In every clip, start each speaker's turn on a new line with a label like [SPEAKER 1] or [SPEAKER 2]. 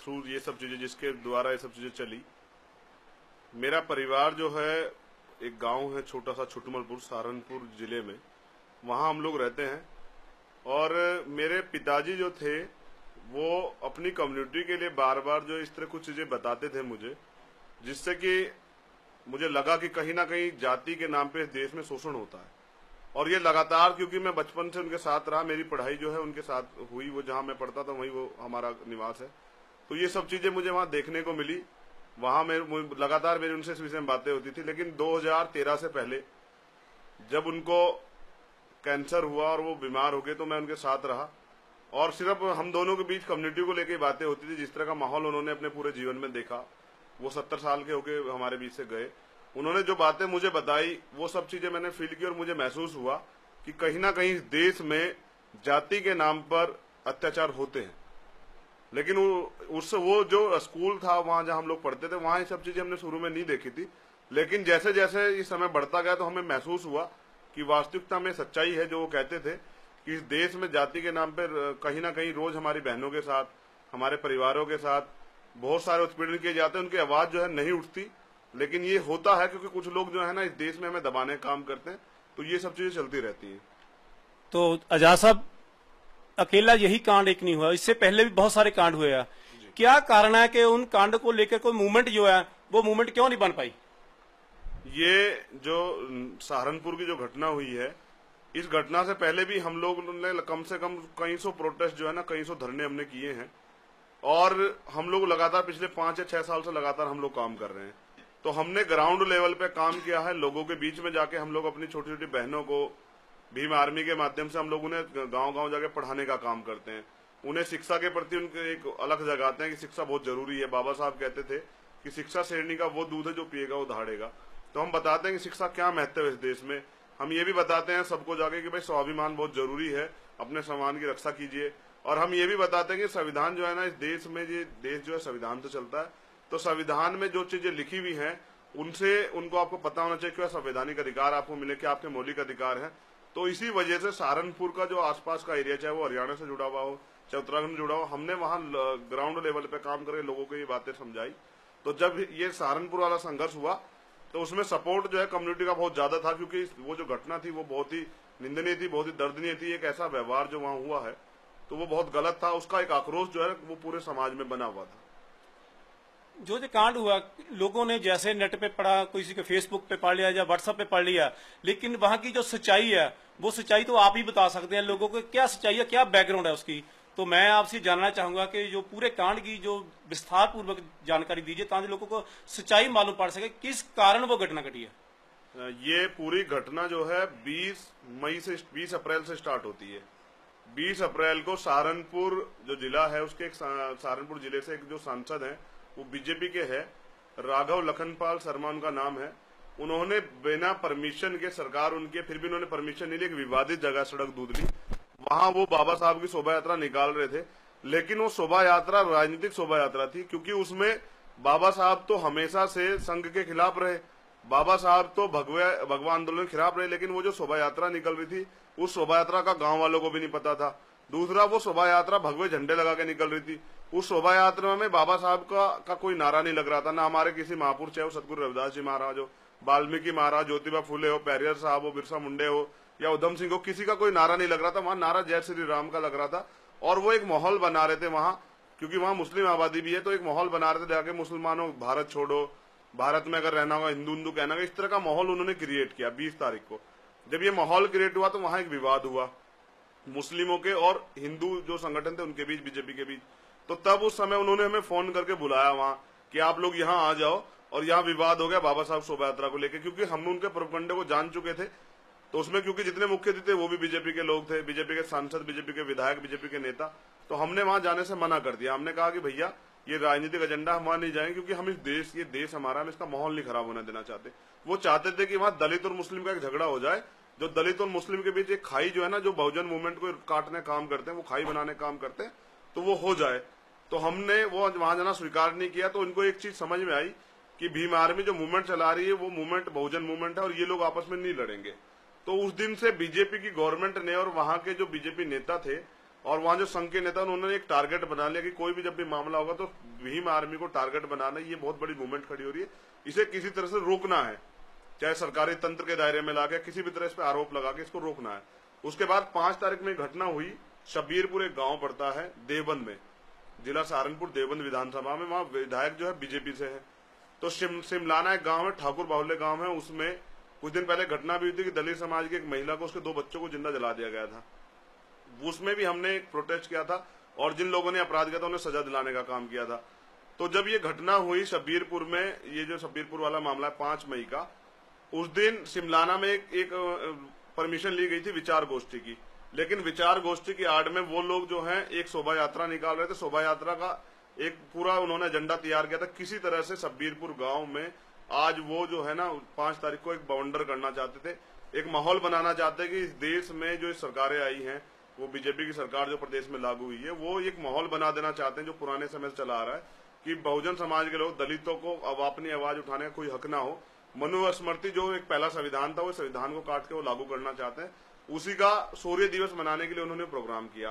[SPEAKER 1] Through ये सब चीजें, जिसके द्वारा ये सब चीजें चली। मेरा परिवार जो है, एक गांव है छोटा सा छुटमलपुर, सहारनपुर जिले में, वहां हम लोग रहते हैं। और मेरे पिताजी जो थे वो अपनी कम्युनिटी के लिए बार बार जो इस तरह कुछ चीजें बताते थे मुझे, जिससे कि मुझे लगा कि कहीं ना कहीं जाति के नाम पे इस देश में शोषण होता है। और ये लगातार, क्योंकि मैं बचपन से उनके साथ रहा, मेरी पढ़ाई जो है उनके साथ हुई, वो जहां मैं पढ़ता था वहीं वो हमारा निवास है, तो ये सब चीजें मुझे वहां देखने को मिली। वहां लगातार मेरी उनसे इस विषय में बातें होती थी। लेकिन 2013 से पहले जब उनको कैंसर हुआ और वो बीमार हो गए, तो मैं उनके साथ रहा, और सिर्फ हम दोनों के बीच कम्युनिटी को लेकर बातें होती थी। जिस तरह का माहौल उन्होंने अपने पूरे जीवन में देखा, वो 70 साल के होके हमारे बीच से गए, उन्होंने जो बातें मुझे बताई वो सब चीजें मैंने फील की, और मुझे महसूस हुआ कि कहीं ना कहीं देश में जाति के नाम पर अत्याचार होते हैं। लेकिन वो जो स्कूल था वहां जहां हम लोग पढ़ते थे, वहां ये सब चीजें हमने शुरू में नहीं देखी थी। लेकिन जैसे जैसे ये समय बढ़ता गया तो हमें महसूस हुआ कि वास्तविकता में सच्चाई है जो वो कहते थे, कि इस देश में जाति के नाम पर कहीं ना कहीं रोज हमारी बहनों के साथ, हमारे परिवारों के साथ बहुत सारे उत्पीड़न किए जाते हैं। उनकी आवाज जो है नहीं उठती, लेकिन ये होता है क्योंकि कुछ लोग जो है ना इस देश में हमें दबाने का काम करते हैं, तो ये सब चीजें चलती रहती हैं।
[SPEAKER 2] तो आजाद साहब, अकेला यही कांड एक नहीं हुआ, इससे पहले भी बहुत सारे कांड हुए हैं। क्या कारण है कि उन कांड को लेकर कोई मूवमेंट जो है वो मूवमेंट क्यों नहीं बन पाई?
[SPEAKER 1] ये जो सहारनपुर की जो घटना हुई है, इस घटना से पहले भी हम लोग ने कम से कम कई सौ प्रोटेस्ट जो है ना, कई सौ धरने हमने किए हैं, और हम लोग लगातार पिछले 5 या 6 साल से लगातार हम लोग काम कर रहे हैं। तो हमने ग्राउंड लेवल पे काम किया है, लोगों के बीच में जाके हम लोग अपनी छोटी छोटी बहनों को भीम आर्मी के माध्यम से हम लोग उन्हें गांव गांव जाके पढ़ाने का काम करते हैं। उन्हें शिक्षा के प्रति उनके एक अलग जगाते हैं कि शिक्षा बहुत जरूरी है। बाबा साहब कहते थे कि शिक्षा शेरनी का वो दूध है जो पिएगा वो दहाड़ेगा। तो हम बताते हैं कि शिक्षा क्या महत्व है इस देश में। हम ये भी बताते हैं सबको जाके कि भाई स्वाभिमान बहुत जरूरी है, अपने सम्मान की रक्षा कीजिए। और हम ये भी बताते हैं कि संविधान जो है ना, इस देश में ये देश जो है संविधान से चलता है, तो संविधान में जो चीजें लिखी हुई हैं उनसे उनको आपको पता होना चाहिए कि संवैधानिक अधिकार आपको मिले, कि आपके मौलिक अधिकार हैं। तो इसी वजह से सहारनपुर का जो आसपास का एरिया, चाहे वो हरियाणा से जुड़ा हुआ हो चाहे उत्तराखंड से जुड़ा हो, हमने वहां ग्राउंड लेवल पे काम करके लोगों को ये बातें समझाई। तो जब ये सहारनपुर वाला संघर्ष हुआ तो उसमें सपोर्ट जो है कम्युनिटी का बहुत ज्यादा था, क्योंकि वो जो घटना थी वो बहुत ही निंदनीय थी, बहुत ही दर्दनीय थी। एक ऐसा व्यवहार जो वहां हुआ है तो वो बहुत गलत था, उसका एक आक्रोश जो है वो पूरे समाज में बना हुआ था।
[SPEAKER 2] जो कांड हुआ, लोगों ने जैसे नेट पे पढ़ा, किसी के फेसबुक पे पढ़ लिया या व्हाट्सएप पे पढ़ लिया, लेकिन वहां की जो सच्चाई है वो सच्चाई तो आप ही बता सकते हैं लोगों को, क्या सच्चाई है, क्या बैकग्राउंड है उसकी। तो मैं आपसे जानना चाहूंगा कि जो पूरे कांड की जो विस्तार पूर्वक जानकारी दीजिए, ताकि लोगों को सच्चाई मालूम पड़ सके किस कारण वो घटना घटी है।
[SPEAKER 1] ये पूरी घटना जो है 20 अप्रैल से स्टार्ट होती है। 20 अप्रैल को सहारनपुर जो जिला है उसके सहारनपुर जिले से एक जो सांसद है वो बीजेपी के है, राघव लखनपाल शर्मा उनका नाम है। उन्होंने बिना परमिशन के, सरकार उनके फिर भी उन्होंने परमिशन नहीं ली, एक विवादित जगह सड़क दूधली, वहां वो बाबा साहब की शोभा यात्रा निकाल रहे थे। लेकिन वो शोभा यात्रा राजनीतिक शोभा यात्रा थी, क्योंकि उसमें बाबा साहब तो हमेशा से संघ के खिलाफ रहे, बाबा साहब तो भगवा आंदोलन के खिलाफ रहे, लेकिन वो जो शोभा यात्रा निकल रही थी उस शोभा यात्रा का गांव वालों को भी नहीं पता था। दूसरा, वो शोभा यात्रा भगवे झंडे लगा के निकल रही थी। उस शोभा यात्रा में बाबा साहब का कोई नारा नहीं लग रहा था, ना हमारे किसी महापुरुष, चाहे वो सतगुरु रविदास जी महाराज हो, वाल्मीकि महाराज, ज्योतिबा फुले हो, पेरियर साहब हो, बिरसा मुंडे हो या उधम सिंह हो, किसी का कोई नारा नहीं लग रहा था। वहां नारा जय श्री राम का लग रहा था। और वो एक माहौल बना रहे थे वहां, क्योंकि वहां मुस्लिम आबादी भी है, तो एक माहौल बना रहे थे जाके मुसलमानों भारत छोड़ो, भारत में अगर रहना होगा हिंदू हिंदू कहना, इस तरह का माहौल उन्होंने क्रिएट किया। 20 तारीख को जब ये माहौल क्रिएट हुआ तो वहां एक विवाद हुआ मुस्लिमों के और हिंदू जो संगठन थे उनके बीच, बीजेपी के बीच। तो तब उस समय उन्होंने हमें फोन करके बुलाया वहां कि आप लोग यहाँ आ जाओ, और यहाँ विवाद हो गया बाबा साहब शोभा यात्रा को लेकर, क्योंकि हम उनके प्रोपगंडे को जान चुके थे। तो उसमें क्योंकि जितने मुख्य थे वो भी बीजेपी के लोग थे, बीजेपी के सांसद, बीजेपी के विधायक, बीजेपी के नेता। तो हमने वहां जाने से मना कर दिया। हमने कहा कि भैया ये राजनीतिक एजेंडा हम वहां नहीं जाएंगे, क्योंकि हम ये देश हमारा, हम इसका माहौल नहीं खराब होने देना चाहते। वो चाहते थे कि वहां दलित और मुस्लिम का एक झगड़ा हो जाए, जो दलित और मुस्लिम के बीच एक खाई जो है ना, जो बहुजन मूवमेंट को काटने काम करते हैं, वो खाई बनाने काम करते हैं, तो वो हो जाए। तो हमने वो वहां जाना स्वीकार नहीं किया। तो उनको एक चीज समझ में आई कि भीम आर्मी जो मूवमेंट चला रही है वो मूवमेंट बहुजन मूवमेंट है और ये लोग आपस में नहीं लड़ेंगे। तो उस दिन से बीजेपी की गवर्नमेंट ने और वहां के जो बीजेपी नेता थे और वहां जो संघ के नेता उन्होंने एक टारगेट बना लिया कि कोई भी जब भी मामला होगा तो भीम आर्मी को टारगेट बनाना, ये बहुत बड़ी मूवमेंट खड़ी हो रही है, इसे किसी तरह से रोकना है, चाहे सरकारी तंत्र के दायरे में लाके किसी भी तरह इस पर आरोप लगा के इसको रोकना है। उसके बाद 5 तारीख में घटना हुई, शब्बीरपुर एक गांव पड़ता है देवबंद में, जिला सहारनपुर, देवबंद विधानसभा में, वहां विधायक जो है बीजेपी से है। तो सिमलाना एक गांव है, ठाकुर बाहुल्य गांव है, उसमें कुछ दिन पहले घटना भी हुई थी कि दलित समाज की एक महिला को, उसके 2 बच्चों को जिंदा जला दिया गया था। उसमें भी हमने एक प्रोटेस्ट किया था और जिन लोगों ने अपराध किया था उन्हें सजा दिलाने का काम किया था। तो जब ये घटना हुई शब्बीरपुर में, ये जो शब्बीरपुर वाला मामला है 5 मई का, उस दिन सिमलाना में एक परमिशन ली गई थी विचार गोष्ठी की, लेकिन विचार गोष्ठी की आड़ में वो लोग जो हैं एक शोभा यात्रा निकाल रहे थे। शोभा यात्रा का एक पूरा उन्होंने एजेंडा तैयार किया था, किसी तरह से शब्बीरपुर गांव में आज वो जो है ना 5 तारीख को एक बाउंडर करना चाहते थे, एक माहौल बनाना चाहते कि इस देश में जो सरकारें आई हैं, वो बीजेपी की सरकार जो प्रदेश में लागू हुई है, वो एक माहौल बना देना चाहते हैं जो पुराने समय से चला आ रहा है कि बहुजन समाज के लोग, दलितों को अब अपनी आवाज उठाने का कोई हक ना हो। मनुस्मृति जो एक पहला संविधान था, वो संविधान को काट के वो लागू करना चाहते हैं। उसी का सूर्य दिवस मनाने के लिए उन्होंने प्रोग्राम किया।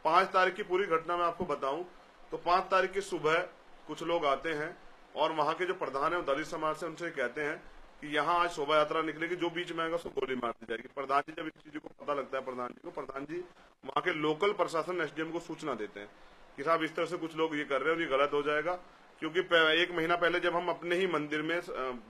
[SPEAKER 1] 5 तारीख की पूरी घटना मैं आपको बताऊं तो 5 तारीख की सुबह कुछ लोग आते हैं और वहां के जो प्रधान है वो दलित समाज से उनसे कहते हैं कि यहाँ आज शोभा यात्रा निकलेगी, जो बीच में आएगा उसको गोली मार दी जाएगी। प्रधान जी जब इस चीज को पता लगता है प्रधान जी वहां के लोकल प्रशासन एसडीएम को सूचना देते हैं कि साहब इस तरह से कुछ लोग ये कर रहे हैं और ये गलत हो जाएगा। क्योंकि 1 महीना पहले जब हम अपने ही मंदिर में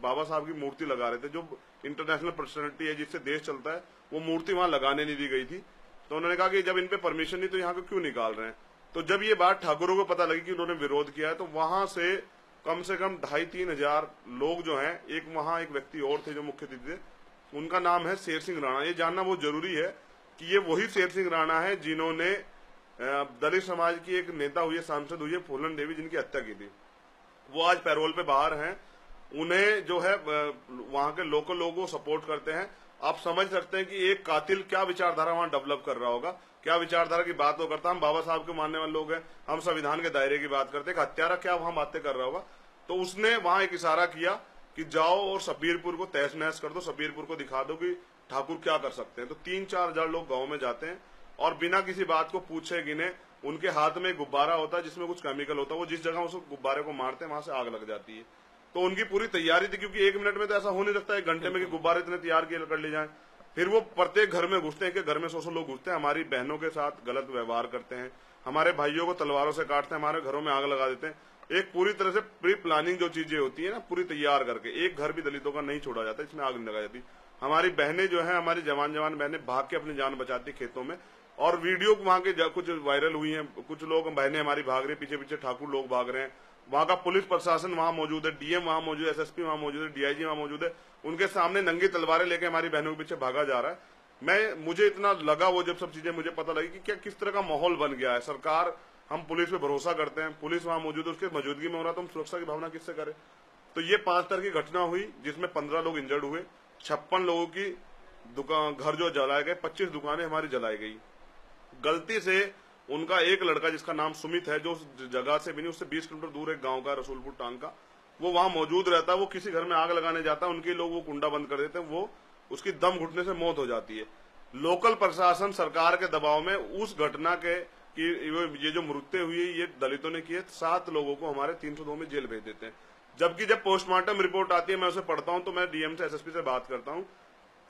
[SPEAKER 1] बाबा साहब की मूर्ति लगा रहे थे, जो इंटरनेशनल पर्सनैलिटी है जिससे देश चलता है, वो मूर्ति वहां लगाने नहीं दी गई थी। तो उन्होंने कहा कि जब इन पे परमिशन नहीं तो यहाँ को क्यों निकाल रहे हैं। तो जब ये बात ठाकुरों को पता लगी कि उन्होंने विरोध किया है, तो वहां से कम 2,500-3 हजार लोग जो हैं, वहां एक व्यक्ति और थे जो मुख्य अतिथि थे, उनका नाम है शेर सिंह राणा। ये जानना बहुत जरूरी है कि ये वही शेर सिंह राणा है जिन्होंने दलित समाज की एक नेता हुई है, सांसद हुई है फूलन देवी, जिनकी हत्या की थी। वो आज पैरोल पे बाहर हैं। उन्हें जो है वहां के लोकल लोगों को सपोर्ट करते हैं। आप समझ सकते हैं कि एक कातिल क्या विचारधारा वहां डेवलप कर रहा होगा, क्या विचारधारा की बात वो करता। हम बाबा साहब के मानने वाले लोग हैं, हम संविधान के दायरे की बात करते हैं, हत्यारा क्या वहां बातें कर रहा होगा। तो उसने वहां एक इशारा किया कि जाओ और शब्बीरपुर को तहस नहस कर दो, शब्बीरपुर को दिखा दो कि ठाकुर क्या कर सकते हैं। तो 3-4 हजार लोग गाँव में जाते हैं और बिना किसी बात को पूछे गिने उनके हाथ में गुब्बारा होता है जिसमें कुछ केमिकल होता है, वो जिस जगह उस गुब्बारे को मारते हैं वहां से आग लग जाती है। तो उनकी पूरी तैयारी थी, क्योंकि 1 मिनट में तो ऐसा हो नहीं सकता 1 घंटे में कि गुब्बारे इतने तैयार कर ले जाएं। फिर वो प्रत्येक घर में घुसते हैं कि घर में 100 लोग घुसते हैं, हमारी बहनों के साथ गलत व्यवहार करते हैं, हमारे भाइयों को तलवारों से काटते हैं, हमारे घरों में आग लगा देते हैं। एक पूरी तरह से प्री प्लानिंग जो चीजें होती है ना, पूरी तैयार करके एक घर भी दलितों का नहीं छोड़ा जाता, इसमें आग नहीं लगाई जाती। हमारी बहनें जो है, हमारी जवान बहनें भाग के अपनी जान बचाती खेतों में। और वीडियो वहां के कुछ वायरल हुई हैं, कुछ लोग बहनें हमारी भाग रही, पीछे पीछे ठाकुर लोग भाग रहे हैं। वहां का पुलिस प्रशासन वहां मौजूद है, डीएम वहां मौजूद है, एसएसपी वहां मौजूद है, डीआईजी वहां मौजूद है। उनके सामने नंगी तलवारें लेके हमारी बहनों के पीछे भागा जा रहा है। मुझे इतना लगा वो जब सब चीजें मुझे पता लगी कि क्या किस तरह का माहौल बन गया है। सरकार, हम पुलिस पे भरोसा करते हैं, पुलिस वहां मौजूद है, उसके मौजूदगी में हो रहा तो हम सुरक्षा की भावना किससे करें। तो ये 5 तारीख की घटना हुई जिसमें 15 लोग इंजर्ड हुए, 56 लोगों की दुकान घर जो जलाए गए, 25 दुकानें हमारी जलाई गई। गलती से उनका एक लड़का जिसका नाम सुमित है, जो जगह से भी नहीं, उससे 20 किलोमीटर दूर एक गांव का रसूलपुर टांग का, वो वहां मौजूद रहता है। वो किसी घर में आग लगाने जाता है, उनके लोग वो कुंडा बंद कर देते हैं, वो उसकी दम घुटने से मौत हो जाती है। लोकल प्रशासन सरकार के दबाव में उस घटना के कि ये जो मृत्यु हुई ये दलितों ने की है, 7 लोगों को हमारे 302 में जेल भेज देते हैं। जबकि जब पोस्टमार्टम रिपोर्ट आती है, मैं उसे पढ़ता हूं तो मैं डीएम से, एसएसपी से बात करता हूं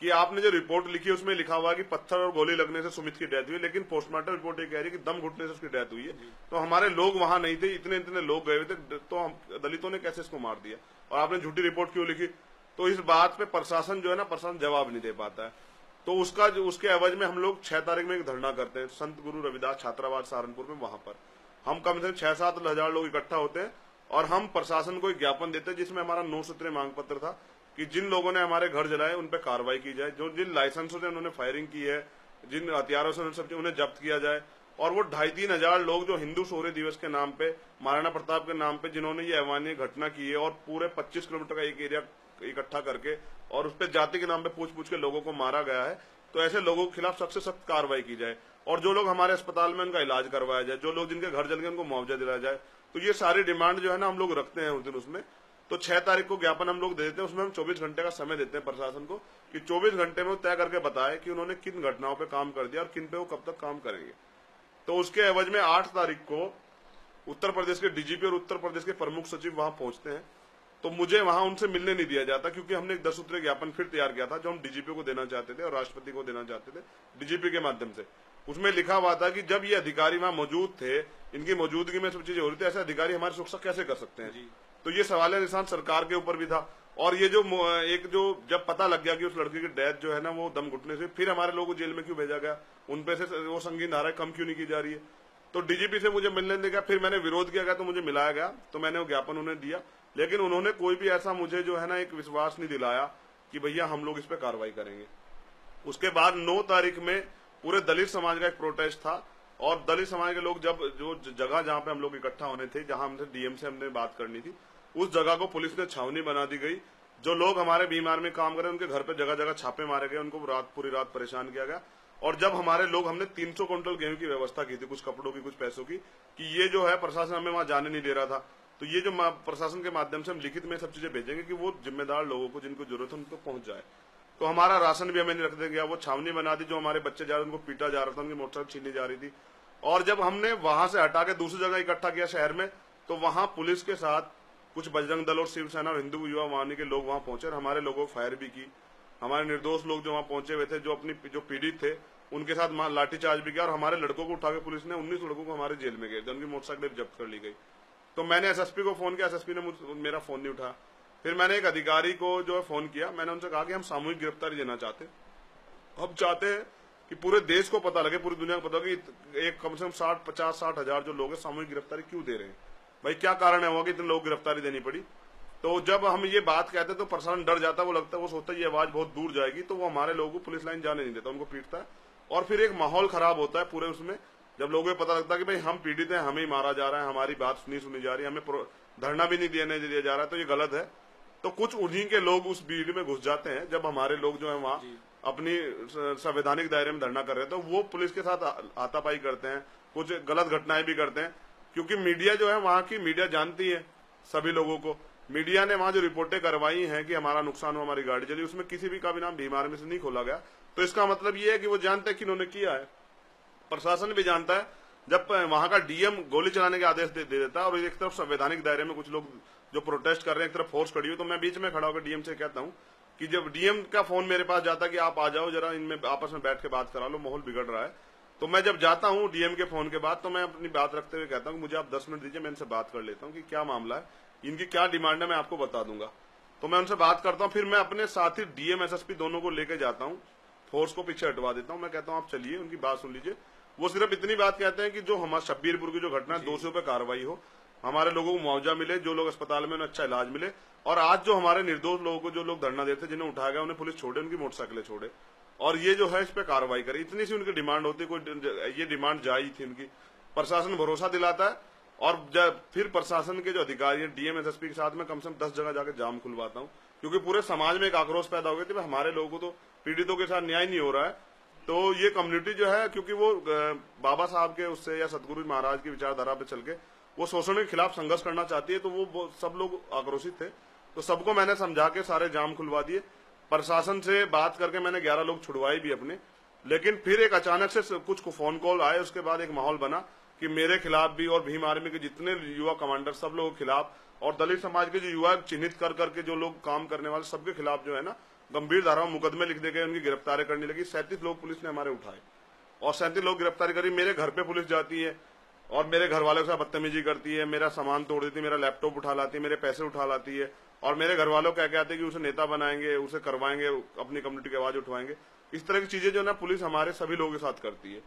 [SPEAKER 1] कि आपने जो रिपोर्ट लिखी है उसमें लिखा हुआ कि पत्थर और गोली लगने से सुमित की डेथ हुई, लेकिन पोस्टमार्टम रिपोर्ट ये कह रही है कि दम घुटने से उसकी डेथ हुई है। तो हमारे लोग वहां नहीं थे, इतने लोग गए हुए थे, तो हम दलितों ने कैसे इसको मार दिया और आपने झूठी रिपोर्ट क्यों लिखी। तो इस बात पे प्रशासन जो है ना, प्रशासन जवाब नहीं दे पाता है। तो उसके एवज में हम लोग 6 तारीख में एक धरना करते हैं संत गुरु रविदास छात्रावास सहारनपुर में। वहां पर हम कम से कम 6-7 हजार लोग इकट्ठा होते हैं और हम प्रशासन को एक ज्ञापन देते हैं जिसमें हमारा 9 सूत्रीय मांग पत्र था कि जिन लोगों ने हमारे घर जलाए उन पर कार्रवाई की जाए, जो जिन लाइसेंसों से उन्होंने फायरिंग की है, जिन हथियारों से उन्हें जब्त किया जाए। और वो 2,500-3 हजार लोग जो हिंदू शौर्य दिवस के नाम पे, महाराणा प्रताप के नाम पे जिन्होंने ये अमानवीय घटना की है और पूरे 25 किलोमीटर का एक एरिया इकट्ठा करके और उस पर जाति के नाम पे पूछ के लोगों को मारा गया है, तो ऐसे लोगों के खिलाफ सख्त से सख्त कार्रवाई की जाए। और जो लोग हमारे अस्पताल में उनका इलाज करवाया जाए, जो लोग जिनके घर जल गए उनको मुआवजा दिलाया जाए। तो ये सारी डिमांड जो है ना हम लोग रखते हैं उस दिन उसमें। तो 6 तारीख को ज्ञापन हम लोग दे देते हैं, उसमें हम 24 घंटे का समय देते हैं प्रशासन को कि 24 घंटे में वो तय करके बताए कि उन्होंने किन घटनाओं पे काम कर दिया और किन पे वो कब तक काम करेंगे। तो उसके एवज में 8 तारीख को उत्तर प्रदेश के डीजीपी और उत्तर प्रदेश के प्रमुख सचिव वहां पहुंचते हैं। तो मुझे वहां उनसे मिलने नहीं दिया जाता, क्योंकि हमने एक 10 सूत्रीय ज्ञापन फिर तैयार किया था जो हम डीजीपी को देना चाहते थे और राष्ट्रपति को देना चाहते थे डीजीपी के माध्यम से। उसमें लिखा हुआ था कि जब ये अधिकारी वहां मौजूद थे, इनकी मौजूदगी में सब चीजें हो रही थी, ऐसे अधिकारी हमारी सुरक्षा कैसे कर सकते हैं? तो ये सवाल निशान सरकार के ऊपर भी था। और ये जो जब पता लग गया कि उस लड़के की डेथ जो है ना वो दम घुटने से, फिर हमारे लोगों को जेल में क्यों भेजा गया, उन पे से वो संगीन धाराएं कम क्यों नहीं की जा रही है? तो डीजीपी से मुझे मिलने दिया, फिर मैंने विरोध किया गया तो मुझे मिलाया गया, तो मैंने वो ज्ञापन उन्हें दिया, लेकिन उन्होंने कोई भी ऐसा मुझे जो है ना एक विश्वास नहीं दिलाया कि भैया हम लोग इस पे कार्रवाई करेंगे। उसके बाद 9 तारीख में पूरे दलित समाज का एक प्रोटेस्ट था, और दलित समाज के लोग जब जो जगह जहां पे हम लोग इकट्ठा होने थे, जहां हमसे डीएम से हमने बात करनी थी, उस जगह को पुलिस ने छावनी बना दी गई। जो लोग हमारे बीमार में काम कर रहे उनके घर पे जगह जगह छापे मारे गए, उनको पूरी रात परेशान किया गया। और जब हमारे लोग, हमने 300 क्विंटल गेहूं की व्यवस्था की थी, कुछ कपड़ों की कुछ पैसों की, कि ये जो है प्रशासन हमें वहां जाने नहीं दे रहा था, तो ये जो प्रशासन के माध्यम से हम लिखित में सब चीजें भेजेंगे कि वो जिम्मेदार लोगों को जिनको जरूरत है उनको पहुंच जाए। तो हमारा राशन भी हमें नहीं रखने गया, वो छावनी बना दी, जो हमारे बच्चे जा रहे उनको पीटा जा रहा था, उनकी मोटरसाइकिल छीनी जा रही थी। और जब हमने वहां से हटा के दूसरी जगह इकट्ठा किया शहर में, तो वहां पुलिस के साथ कुछ बजरंग दल और शिवसेना और हिंदू युवा वाहिनी के लोग वहां पहुंचे और हमारे लोगों को फायर भी की। हमारे निर्दोष लोग जो वहां पहुंचे हुए थे, जो पीड़ित थे, उनके साथ लाठीचार्ज भी किया, और हमारे लड़कों को उठा के पुलिस ने 19 लड़कों को हमारे जेल में गए थे, उनकी मोटरसाइकिल जब्त कर ली गई। तो मैंने एसएसपी को फोन किया, एसएसपी ने मेरा फोन नहीं उठाया। फिर मैंने एक अधिकारी को जो है फोन किया, मैंने उनसे कहा कि हम सामूहिक गिरफ्तारी देना चाहते हैं। हम चाहते हैं कि पूरे देश को पता लगे, पूरी दुनिया को पता लगे कि एक कम से कम 50-60 हजार जो लोग हैं सामूहिक गिरफ्तारी क्यों दे रहे हैं, भाई क्या कारण है हुआ कि इतने लोग गिरफ्तारी देनी पड़ी। तो जब हम ये बात कहते हैं तो प्रशासन डर जाता है, वो लगता है, वो सोचता है ये आवाज बहुत दूर जाएगी, तो वो हमारे लोगों को पुलिस लाइन जाने नहीं देता, उनको पीटता है। और फिर एक माहौल खराब होता है पूरे उसमें, जब लोगों को पता लगता है कि भाई हम पीड़ित हैं, हमें ही मारा जा रहा है, हमारी बात नहीं सुनी जा रही है, हमें धरना भी नहीं देने दिया जा रहा है, तो ये गलत है। तो कुछ उन्हीं के लोग उस भीड़ में घुस जाते हैं। जब हमारे लोग जो है वहाँ अपनी संवैधानिक दायरे में धरना कर रहे हैं, तो वो पुलिस के साथ हाथापाई करते हैं, कुछ गलत घटनाएं भी करते हैं। क्योंकि मीडिया जो है वहाँ की मीडिया जानती है सभी लोगों को। मीडिया ने वहाँ जो रिपोर्टें करवाई हैं कि हमारा नुकसान हुआ, हमारी गाड़ी जली, उसमें किसी भी का भी नाम भीम आर्मी से नहीं खोला गया। तो इसका मतलब ये है कि वो जानते हैं कि इन्होंने किया है। प्रशासन भी जानता है। जब वहां का डीएम गोली चलाने के आदेश दे देता है और एक तरफ संवैधानिक दायरे में कुछ लोग जो प्रोटेस्ट कर रहे हैं, एक तरफ फोर्स खड़ी हुई, तो मैं बीच में खड़ा होकर डीएम से कहता हूँ कि जब डीएम का फोन मेरे पास जाता है कि आप आ जाओ जरा, इनमें आपस में बैठ के बात करा लो, माहौल बिगड़ रहा है। तो मैं जब जाता हूँ डीएम के फोन के बाद, तो मैं अपनी बात रखते हुए कहता हूँ मुझे आप 10 मिनट दीजिए, मैं इनसे बात कर लेता हूँ कि क्या मामला है, इनकी क्या डिमांड है, मैं आपको बता दूंगा। तो मैं उनसे बात करता हूँ, फिर मैं अपने साथी डीएम एसएसपी दोनों को लेकर जाता हूँ, फोर्स को पीछे हटवा देता हूँ। मैं कहता हूँ आप चलिए, उनकी बात सुन लीजिए। वो सिर्फ इतनी बात कहते हैं कि जो हमारे शब्बीरपुर की जो घटना है, दोषियों पे कार्रवाई हो, हमारे लोगों को मुआवजा मिले, जो लोग अस्पताल में उन्हें अच्छा इलाज मिले। और आज जो हमारे निर्दोष लोगों को, जो लोग धरना देते, जिन्हें उठाया गया, उन्हें पुलिस छोड़े, उनकी मोटरसाइकिलें छोड़े, और ये जो है इस पे कार्रवाई करे। इतनी सी उनकी डिमांड होती, कोई ये डिमांड जायज थी उनकी। प्रशासन भरोसा दिलाता है, और जब फिर प्रशासन के जो अधिकारी हैं डीएम एसएसपी के साथ में कम से कम 10 जगह जाकर जाम खुलवाता हूँ, क्योंकि पूरे समाज में एक आक्रोश पैदा हो गया थी, हमारे लोगों को तो पीड़ितों के साथ न्याय नहीं हो रहा है। तो ये कम्युनिटी जो है, क्योंकि वो बाबा साहब के उससे या सतगुरु महाराज की विचारधारा पे चल के वो शोषण के खिलाफ संघर्ष करना चाहती है, तो वो सब लोग आक्रोशित थे। तो सबको मैंने समझा के सारे जाम खुलवा दिए। प्रशासन से बात करके मैंने 11 लोग छुड़वाए भी अपने। लेकिन फिर एक अचानक से कुछ फोन कॉल आए, उसके बाद एक माहौल बना कि मेरे खिलाफ भी और भीम आर्मी के जितने युवा कमांडर सब लोगों के खिलाफ, और दलित समाज के जो युवा चिन्हित कर करके जो लोग काम करने वाले सबके खिलाफ जो है ना गंभीर धाराओं में मुकदमे लिख दे गए, उनकी गिरफ्तारी करने लगी। 37 लोग पुलिस ने हमारे उठाए और 37 लोग गिरफ्तारी करी। मेरे घर पे पुलिस जाती है और मेरे घर वालों के साथ बदतमीजी करती है, मेरा सामान तोड़ देती है, मेरा लैपटॉप उठा लाती है, मेरे पैसे उठा लाती है, और मेरे घर वालों कह के आते हैं कि उसे नेता बनाएंगे, उसे करवाएंगे, अपनी कम्युनिटी की आवाज उठवाएंगे। इस तरह की चीजें जो ना पुलिस हमारे सभी लोगों के साथ करती है।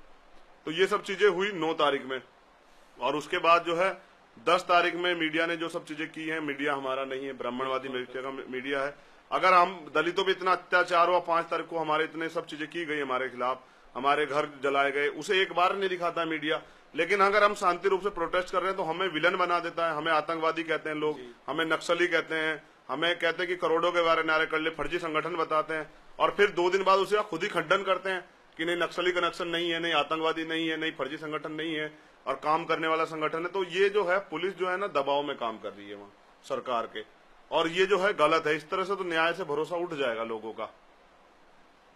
[SPEAKER 1] तो ये सब चीजें हुई 9 तारीख में। और उसके बाद जो है 10 तारीख में मीडिया ने जो सब चीजें की हैं, मीडिया हमारा नहीं है, ब्राह्मणवादी मीडिया है। अगर हम दलितों पे इतना अत्याचार हुआ, 5 तारीख को हमारे इतने सब चीजें की गई हमारे खिलाफ, हमारे घर जलाए गए, उसे एक बार नहीं दिखाता मीडिया। लेकिन अगर हम शांति रूप से प्रोटेस्ट कर रहे हैं तो हमें विलन बना देता है, हमें आतंकवादी कहते हैं लोग, हमें नक्सली कहते हैं, हमें कहते हैं कि करोड़ों के बारे नारे कर ले, फर्जी संगठन बताते हैं, और फिर 2 दिन बाद उसे खुद ही खंडन करते हैं कि नहीं नक्सली कनेक्शन नहीं है, नहीं आतंकवादी नहीं है, नहीं फर्जी संगठन नहीं है, और काम करने वाला संगठन है। तो ये जो है पुलिस जो है ना दबाव में काम कर रही है वहाँ सरकार के, और ये जो है गलत है। इस तरह से तो न्याय से भरोसा उठ जाएगा लोगों का।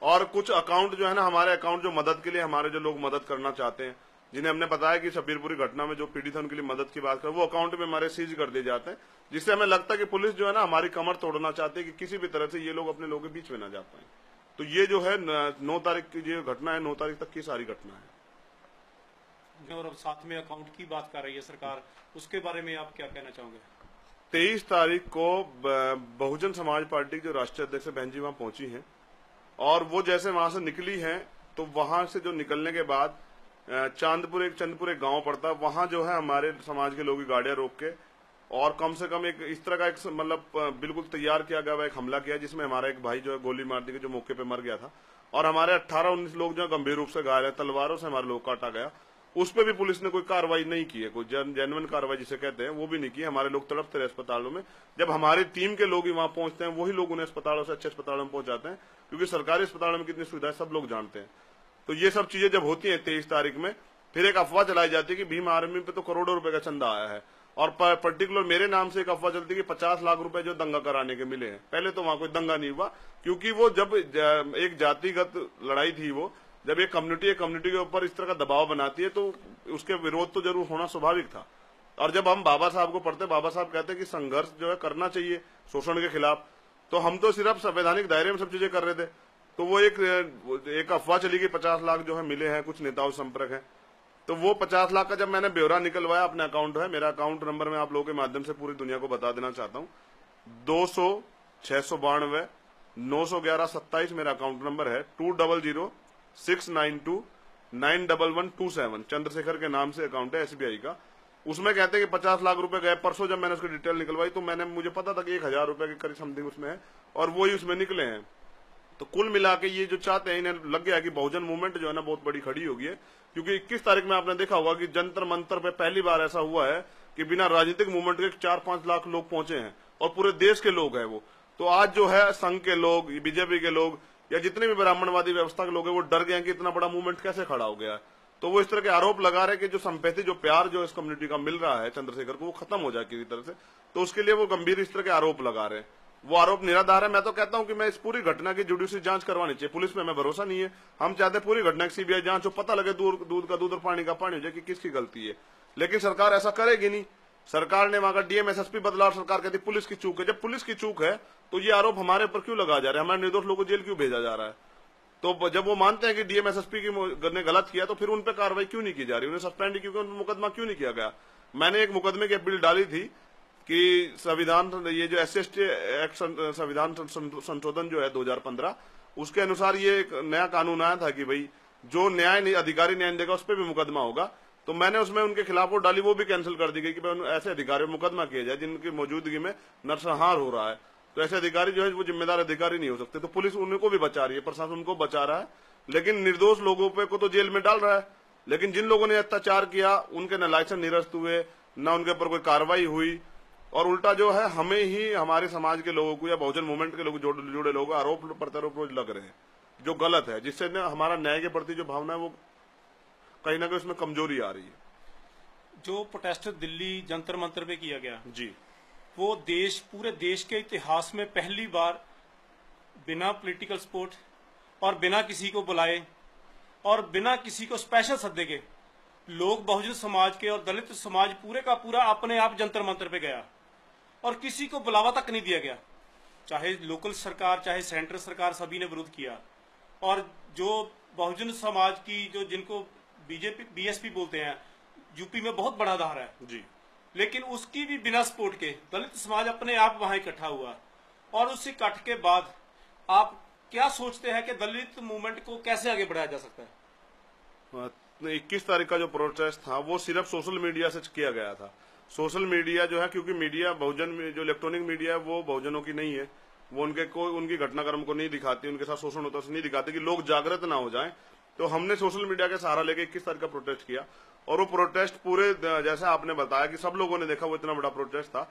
[SPEAKER 1] और कुछ अकाउंट जो है ना, हमारे अकाउंट जो मदद के लिए हमारे जो लोग मदद करना चाहते हैं, जिन्हें हमने बताया कि शब्बीरपुरी घटना में जो पीड़ित है उनके लिए मदद की बात कर, वो अकाउंट में हमारे सीज कर दिए जाते हैं, जिससे हमें लगता है कि पुलिस जो है ना हमारी कमर तोड़ना चाहती है कि किसी भी तरह से ये लोग अपने लोगों के बीच में ना जा पाए। तो ये जो है 9 तारीख की जो घटना है, 9 तारीख तक की सारी घटना है।
[SPEAKER 2] और अब साथ में अकाउंट की बात कर रही है सरकार, उसके बारे में आप क्या कहना चाहोगे?
[SPEAKER 1] 23 तारीख को बहुजन समाज पार्टी के जो राष्ट्रीय अध्यक्ष बहन जी वहां पहुंची हैं, और वो जैसे वहां से निकली हैं तो वहां से जो निकलने के बाद चंदपुर एक गांव पड़ता है, वहां जो है हमारे समाज के लोग गाड़ियां रोक के और कम से कम एक इस तरह का एक मतलब बिल्कुल तैयार किया गया एक हमला किया, जिसमें हमारा एक भाई जो है गोली मार दी गई, जो मौके पे मर गया था, और हमारे 18-19 लोग जो गंभीर रूप से घायल है, तलवारों से हमारे लोग काटा गया। उस पर भी पुलिस ने कोई कार्रवाई नहीं की है, कोई जेन्युइन कार्रवाई जिसे कहते हैं वो भी नहीं की। हमारे लोग तड़पते रहे अस्पतालों में। जब हमारी टीम के लोग ही वहां पहुंचते हैं, वही लोग उन्हें अस्पतालों से अच्छे अस्पतालों में पहुंचाते हैं, क्योंकि सरकारी अस्पतालों में कितनी सुविधाएं सब लोग जानते हैं। तो ये सब चीजें जब होती है 23 तारीख में, फिर एक अफवाह चलाई जाती है कि भीम आर्मी पे तो करोड़ों रुपए का चंदा आया है, और पर्टिकुलर मेरे नाम से एक अफवाह चलती है कि 50 लाख रुपए जो दंगा कराने के मिले हैं। पहले तो वहां कोई दंगा नहीं हुआ, क्योंकि वो जब एक जातिगत लड़ाई थी, वो जब एक कम्युनिटी के ऊपर इस तरह का दबाव बनाती है तो उसके विरोध तो जरूर होना स्वाभाविक था। और जब हम बाबा साहब को पढ़ते, बाबा साहब कहते हैं कि संघर्ष जो है करना चाहिए शोषण के खिलाफ, तो हम तो सिर्फ संवैधानिक दायरे में सब चीजें कर रहे थे। तो वो एक अफवाह चली कि 50 लाख जो है मिले हैं, कुछ नेताओं से संपर्क है। तो वो 50 लाख का जब मैंने ब्यौरा निकलवाया, अपने अकाउंट है, मेरा अकाउंट नंबर मैं आप लोगों के माध्यम से पूरी दुनिया को बता देना चाहता हूँ, 200-692-911-27 मेरा अकाउंट नंबर है, 200-692-91127 चंद्रशेखर के नाम से अकाउंट है SBI का। उसमें कहते हैं कि 50 लाख रुपए गए। परसों जब मैंने उसकी डिटेल निकलवाई तो मुझे पता था कि 1000 रुपए के करीब समथिंग उसमें है, और वही उसमें निकले हैं। तो कुल मिला के ये जो चाहते हैं, इन्हें लग गया कि बहुजन मूवमेंट जो है ना बहुत बड़ी खड़ी होगी है, क्योंकि 21 तारीख में आपने देखा होगा कि जंतर मंतर पे पहली बार ऐसा हुआ है कि बिना राजनीतिक मूवमेंट के 4-5 लाख लोग पहुंचे हैं, और पूरे देश के लोग हैं वो। तो आज जो है संघ के लोग, बीजेपी के लोग, या जितने भी ब्राह्मणवादी व्यवस्था के लोग हैं, वो डर गए हैं कि इतना बड़ा मूवमेंट कैसे खड़ा हो गया है। तो वो इस तरह के आरोप लगा रहे हैं कि जो संपत्ति, जो प्यार जो इस कम्युनिटी का मिल रहा है चंद्रशेखर को, वो खत्म हो जाए किसी तरह से। तो उसके लिए वो गंभीर इस तरह के आरोप लगा रहे हैं। वो आरोप निराधार है। मैं तो कहता हूं कि मैं इस पूरी घटना की जुडिशियल जांच करवानी चाहिए। पुलिस में हमें भरोसा नहीं है। हम चाहते पूरी घटना की CBI जांच हो, पता लगे दूध का दूध और पानी का पानी हो जाए कि किसकी गलती है। लेकिन सरकार ऐसा करेगी नहीं। सरकार ने वहां का DM SSP बदला और सरकार कहती पुलिस की चूक है। जब पुलिस की चूक है तो ये आरोप हमारे ऊपर क्यों लगा जा रहा है, हमारे निर्दोष लोगों को जेल क्यों भेजा जा रहा है। तो जब वो मानते हैं कि DM SSP ने गलत किया, तो फिर उन पर कार्रवाई क्यों नहीं की जा रही, उन्हें सस्पेंड क्यों, उन पर मुकदमा क्यों नहीं किया गया। मैंने एक मुकदमे की अपील डाली थी कि संविधान, ये जो SC/ST एक्ट संविधान संशोधन जो है 2015, उसके अनुसार ये एक नया कानून आया था कि भाई जो अधिकारी न्याय देगा उस पर भी मुकदमा होगा। तो मैंने उसमें उनके खिलाफ वो डाली, वो भी कैंसिल कर दी गई कि ऐसे अधिकारियों पर मुकदमा किया जाए जिनकी मौजूदगी में नरसंहार हो रहा है। तो ऐसे अधिकारी जो है वो जिम्मेदार अधिकारी नहीं हो सकते। तो पुलिस उनको भी बचा रही है, प्रशासन उनको बचा रहा है, लेकिन निर्दोष लोगों पे को तो जेल में डाल रहा है। लेकिन जिन लोगों ने अत्याचार किया उनके न लाइसेंस निरस्त हुए, न उनके ऊपर कोई कार्रवाई हुई, और उल्टा जो है हमें ही, हमारे समाज के लोगों को या बहुजन मूवमेंट के लोग जुड़े लोग आरोप प्रत्यारोप रोज लग रहे हैं, जो गलत है, जिससे हमारा न्याय के प्रति जो भावना है वो कहीं ना कहीं उसमें कमजोरी आ रही है।
[SPEAKER 2] जो प्रोटेस्ट दिल्ली जंतर मंतर पे किया गया
[SPEAKER 1] जी,
[SPEAKER 2] वो पूरे देश के इतिहास में पहली बार बिना पॉलिटिकल सपोर्ट और बिना किसी को बुलाए और बिना किसी को स्पेशल सद्दे के लोग, बहुजन समाज के और दलित समाज पूरे का पूरा अपने आप जंतर मंतर पे गया, और किसी को बुलावा तक नहीं दिया गया। चाहे लोकल सरकार, चाहे सेंट्रल सरकार, सभी ने विरोध किया। और जो बहुजन समाज की, जो जिनको BSP बोलते हैं, यूपी में बहुत बड़ा आधार है
[SPEAKER 1] जी,
[SPEAKER 2] लेकिन उसकी भी बिना सपोर्ट के दलित समाज अपने आप वहां इकट्ठा हुआ। और उस इकट्ठ के बाद आप क्या सोचते हैं कि दलित मूवमेंट को कैसे आगे बढ़ाया जा सकता है?
[SPEAKER 1] 21 तारीख का जो प्रोटेस्ट था वो सिर्फ सोशल मीडिया से किया गया था। सोशल मीडिया जो है, क्योंकि मीडिया बहुजन में, जो इलेक्ट्रॉनिक मीडिया है वो बहुजनों की नहीं है, वो उनकी घटनाक्रम को नहीं दिखाती, उनके साथ शोषण होता है नहीं दिखाती कि लोग जागृत ना हो जाएं। तो हमने सोशल मीडिया के सहारा लेके 21 तारीख का प्रोटेस्ट किया, और वो प्रोटेस्ट पूरे, जैसे आपने बताया कि सब लोगों ने देखा, वो इतना बड़ा प्रोटेस्ट था।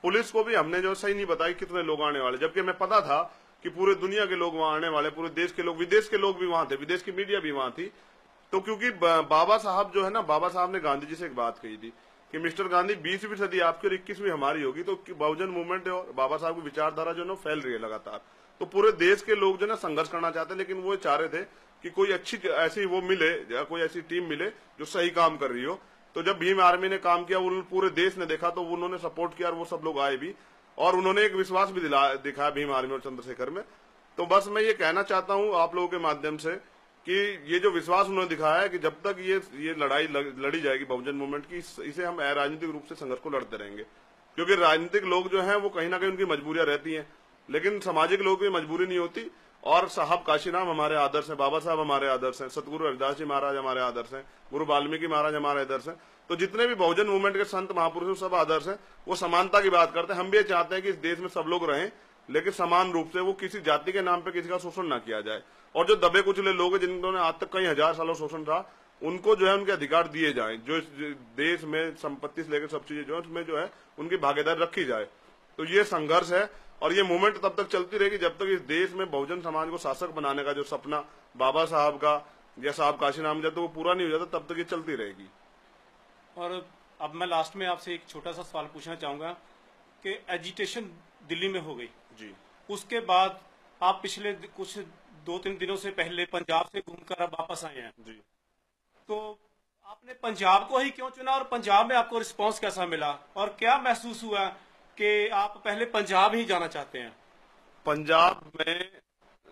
[SPEAKER 1] पुलिस को भी हमने जो सही नहीं बताया कितने लोग आने वाले, जबकि हमें पता था कि पूरे दुनिया के लोग वहां आने वाले, पूरे देश के लोग, विदेश के लोग भी वहां थे, विदेश की मीडिया भी वहां थी। तो क्योंकि बाबा साहब जो है ना, बाबा साहब ने गांधी जी से एक बात कही थी कि मिस्टर गांधी 20वीं सदी आपकी और 21वीं हमारी होगी। तो बहुजन मूवमेंट और बाबा साहब की विचारधारा जो है ना फैल रही है लगातार। तो पूरे देश के लोग जो ना संघर्ष करना चाहते हैं, लेकिन वो चाह रहे थे कि कोई अच्छी ऐसी वो मिले या कोई ऐसी टीम मिले जो सही काम कर रही हो। तो जब भीम आर्मी ने काम किया, वो पूरे देश ने देखा, तो उन्होंने सपोर्ट किया और वो सब लोग आए भी, और उन्होंने एक विश्वास भी दिखाया भीम आर्मी और चंद्रशेखर में। तो बस मैं ये कहना चाहता हूँ आप लोगों के माध्यम से कि ये जो विश्वास उन्होंने दिखाया है कि जब तक ये लड़ाई लड़ी जाएगी बहुजन मूवमेंट की, इसे हम राजनीतिक रूप से संघर्ष को लड़ते रहेंगे, क्योंकि राजनीतिक लोग जो हैं वो कहीं ना कहीं उनकी मजबूरियां रहती हैं, लेकिन सामाजिक लोगों की मजबूरी नहीं होती। और साहब काशीराम हमारे आदर्श हैं, बाबा साहब हमारे आदर्श हैं, सतगुरु रविदास जी महाराज हमारे आदर्श हैं, गुरु वाल्मीकि महाराज हमारे आदर्श हैं। तो जितने भी बहुजन मूवमेंट के संत महापुरुष सब आदर्श हैं, वो समानता की बात करते हैं। हम भी ये चाहते हैं कि इस देश में सब लोग रहें, लेकिन समान रूप से, वो किसी जाति के नाम पे किसी का शोषण ना किया जाए। और जो दबे कुचले लोग हैं जिन्होंने आज तक कई हजार सालों शोषण रहा, उनको जो है उनके अधिकार दिए जाएं, जो इस देश में संपत्ति से लेकर सब चीजें जो है उसमें जो है उनकी भागीदारी रखी जाए। तो ये संघर्ष है और ये मूवमेंट तब तक चलती रहेगी जब तक इस देश में बहुजन समाज को शासक बनाने का जो सपना बाबा साहब का या साहब काशीराम जब तक वो पूरा नहीं हो जाता, तब तक ये चलती रहेगी।
[SPEAKER 2] और अब मैं लास्ट में आपसे एक छोटा सा सवाल पूछना चाहूंगा कि एजिटेशन दिल्ली में हो गई
[SPEAKER 1] जी,
[SPEAKER 2] उसके बाद आप पिछले कुछ 2-3 दिनों से पहले पंजाब से घूमकर अब वापस आए हैं
[SPEAKER 1] जी।
[SPEAKER 2] तो आपने पंजाब को ही क्यों चुना और पंजाब में आपको रिस्पांस कैसा मिला और क्या महसूस हुआ कि आप पहले पंजाब ही जाना चाहते हैं?
[SPEAKER 1] पंजाब में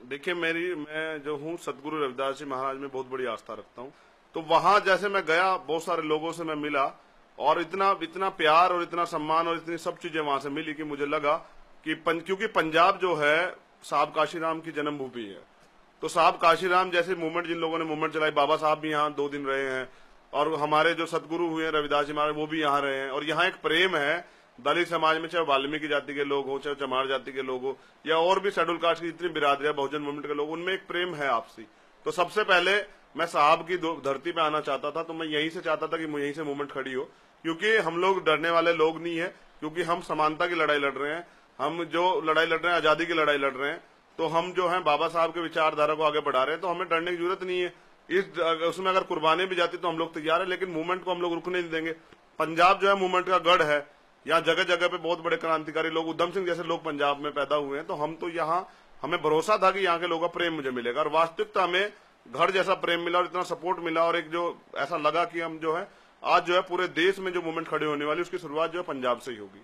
[SPEAKER 1] देखिए, मैं जो हूँ सतगुरु रविदास जी महाराज में बहुत बड़ी आस्था रखता हूँ। तो वहां जैसे मैं गया, बहुत सारे लोगों से मैं मिला और इतना प्यार और इतना सम्मान और इतनी सब चीजें वहां से मिली कि मुझे लगा कि क्योंकि पंजाब जो है साहब काशीराम की जन्मभूमि है। तो साहब काशीराम जैसे मूवमेंट, जिन लोगों ने मूवमेंट चलाई, बाबा साहब भी यहाँ 2 दिन रहे हैं और हमारे जो सतगुरु हुए रविदास जी महाराज वो भी यहाँ रहे हैं। और यहाँ एक प्रेम है दलित समाज में, चाहे वाल्मीकि जाति के लोग हो, चाहे चमार जाति के लोग हो, या और भी शेड्यूल कास्ट की जितनी बिरादरियां बहुजन मूवमेंट के लोग, उनमें एक प्रेम है आपसी। तो सबसे पहले मैं साहब की धरती पे आना चाहता था, तो मैं यहीं से चाहता था कि यहीं से मूवमेंट खड़ी हो, क्योंकि हम लोग डरने वाले लोग नहीं है, क्योंकि हम समानता की लड़ाई लड़ रहे हैं। हम जो लड़ाई लड़ रहे हैं, आजादी की लड़ाई लड़ रहे हैं। तो हम जो है बाबा साहब के विचारधारा को आगे बढ़ा रहे हैं, तो हमें डरने की जरूरत नहीं है। उसमें अगर कुर्बानी भी जाती तो हम लोग तैयार है, लेकिन मूवमेंट को हम लोग रुकने नहीं देंगे। पंजाब जो है मूवमेंट का गढ़ है, यहाँ जगह जगह पे बहुत बड़े क्रांतिकारी लोग, उधम सिंह जैसे लोग पंजाब में पैदा हुए हैं। तो हम तो यहाँ, हमें भरोसा था कि यहाँ के लोगों का प्रेम मुझे मिलेगा, और वास्तविकता में घर जैसा प्रेम मिला और इतना सपोर्ट मिला, और एक जो ऐसा लगा कि हम जो है आज जो है पूरे देश में जो मूवमेंट खड़ी होने वाली, उसकी शुरुआत जो है पंजाब से ही होगी।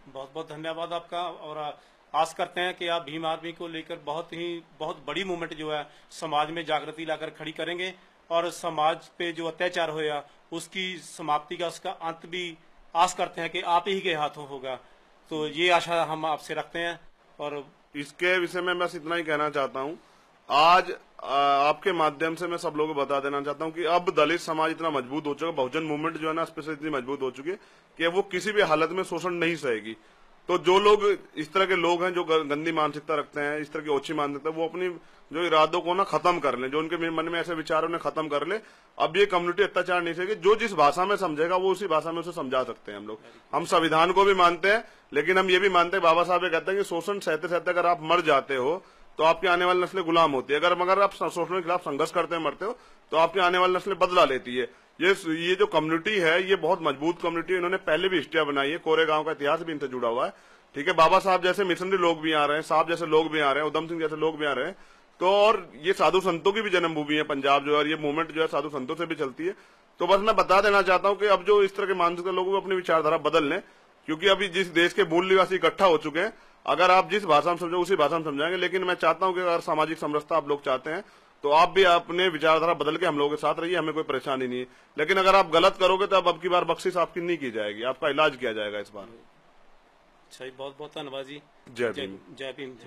[SPEAKER 2] बहुत बहुत धन्यवाद आपका, और आस करते हैं कि आप भीम आर्मी को लेकर बहुत बड़ी मूवमेंट जो है समाज में जागृति लाकर खड़ी करेंगे, और समाज पे जो अत्याचार होया उसकी समाप्ति का, उसका अंत भी आस करते हैं कि आप ही के हाथों होगा। तो ये आशा हम आपसे रखते हैं। और
[SPEAKER 1] इसके विषय में बस इतना ही कहना चाहता हूँ, आज आपके माध्यम से मैं सब लोगों को बता देना चाहता हूँ कि अब दलित समाज इतना मजबूत हो चुका, बहुजन मूवमेंट जो है ना स्पेशली इतनी मजबूत हो चुकी है कि वो किसी भी हालत में शोषण नहीं सहेगी। तो जो लोग इस तरह के लोग हैं, जो गंदी मानसिकता रखते हैं, इस तरह की ओछी मानसिकता, वो अपनी जो इरादों को ना खत्म कर लें, जो उनके मन में ऐसे विचार उन्हें खत्म कर ले। अब ये कम्युनिटी अत्याचार नहीं सकेगी, जो जिस भाषा में समझेगा वो उसी भाषा में उसे समझा सकते हैं हम लोग। हम संविधान को भी मानते हैं, लेकिन हम ये भी मानते हैं, बाबा साहब ये कहते हैं कि शोषण सहते सहते अगर आप मर जाते हो तो आपकी आने वाली नस्लें गुलाम होती है। अगर आप शोषण के खिलाफ संघर्ष करते हैं, मरते हो, तो आपकी आने वाली नस्लें बदला लेती है। ये जो कम्युनिटी है, ये बहुत मजबूत कम्युनिटी है। इन्होंने पहले भी हिस्ट्रिया बनाई है, कोरेगांव का इतिहास भी इनसे जुड़ा हुआ है। ठीक है, बाबा साहब जैसे मिशनरी लोग भी आ रहे हैं, साहब जैसे लोग भी आ रहे हैं, उधम सिंह जैसे लोग भी आ रहे हैं। तो और ये साधु संतों की भी जन्मभूमि है पंजाब जो है, और ये मूवमेंट जो है साधु संतों से भी चलती है। तो बस मैं बता देना चाहता हूँ कि अब जो इस तरह के मानसिकता लोगों को अपनी विचारधारा बदल लें, क्योंकि अभी जिस देश के मूल निवासी इकट्ठा हो चुके हैं, अगर आप जिस भाषा में समझो उसी भाषा में समझाएंगे। लेकिन मैं चाहता हूं कि अगर सामाजिक समरसता आप लोग चाहते हैं, तो आप भी अपने विचारधारा बदल के हम लोगों के साथ रहिए, हमें कोई परेशानी नहीं है। लेकिन अगर आप गलत करोगे तो अब की बार बख्शिश आपकी नहीं की जाएगी, आपका इलाज किया जाएगा इस बार।
[SPEAKER 2] अच्छा, बहुत बहुत धन्यवाद जी।
[SPEAKER 1] जय भीम।
[SPEAKER 2] जय भीम।